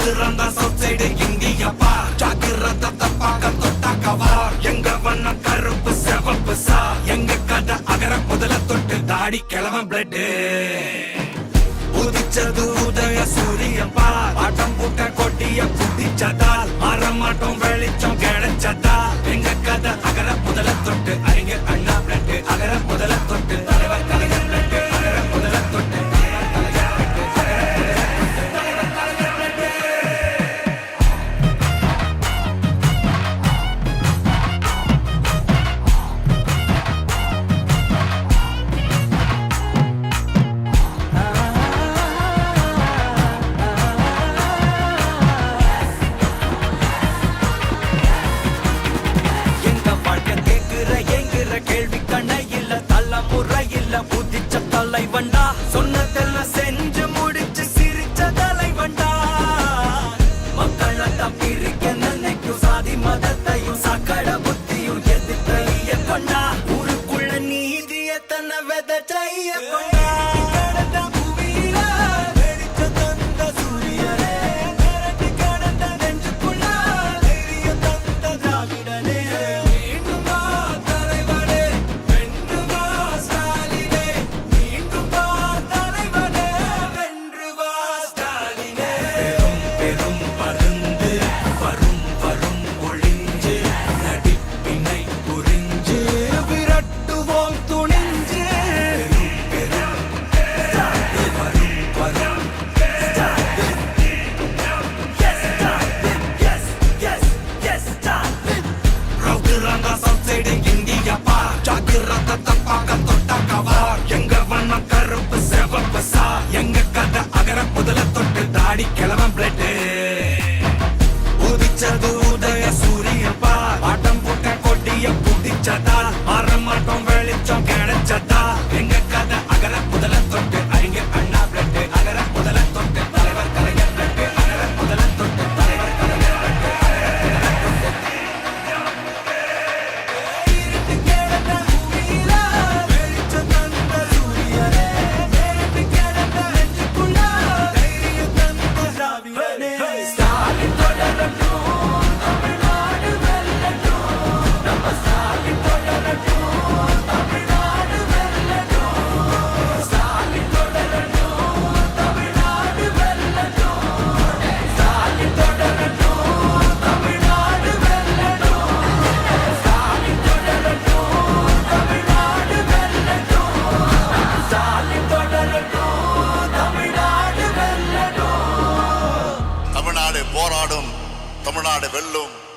ரவுத்துறந்த சவுசைடு இந்தியப்பா ஜாக்கிரத பாக்க தொட்டா கவார் எங்க வண்ண கருப்பு செவப்பு சா எங்க கதை அகர முதல தொட்டு தாடி கிளவன் பிளட் உதிச்சது உதய சூரியப்பா ஆட்டம் பூட்ட கொட்டிய குதிச்சதால் மாறமாட்டோம் வெளிச்சம் கிடைச்சதா எங்க கதை அகர முதல தொட்டு அறிஞர் அண்ணா பிளட் அகர முதல தொட்டு தலைவர் கலைஞர் பிளட் அகர முதல தொட்டு தலைவண்டா சொன்னதெல்லாம் செஞ்சு முடிச்சு சிரிச்ச தலைவண்டா மக்களத்தான் பிரிக்க நினைக்கும் சாதி மதத்தையும் சக்கட புத்தியும் எதிர்த்தைய கொண்டா ஊருக்குள்ள நீதிய தன்னை விதைச்சைய கொண்டா கிளவன் பிளட் உதிச்சது உதய சூரியப்பா ஆட்டம் போட்ட கொட்டிய புதிச்சதால் மாறமாட்டோம் வெளிச்சம் கிடைச்சதா எங்க கதை அகர முதல தொட்டு அறிஞர் அண்ணா பிளட் அகர முதல தொட்டு தலைவர் கலைஞர் பிளட் அகர முதல தொட்டு தலைவர் கலைஞர் போராடும் தமிழ்நாடு வெல்லும்.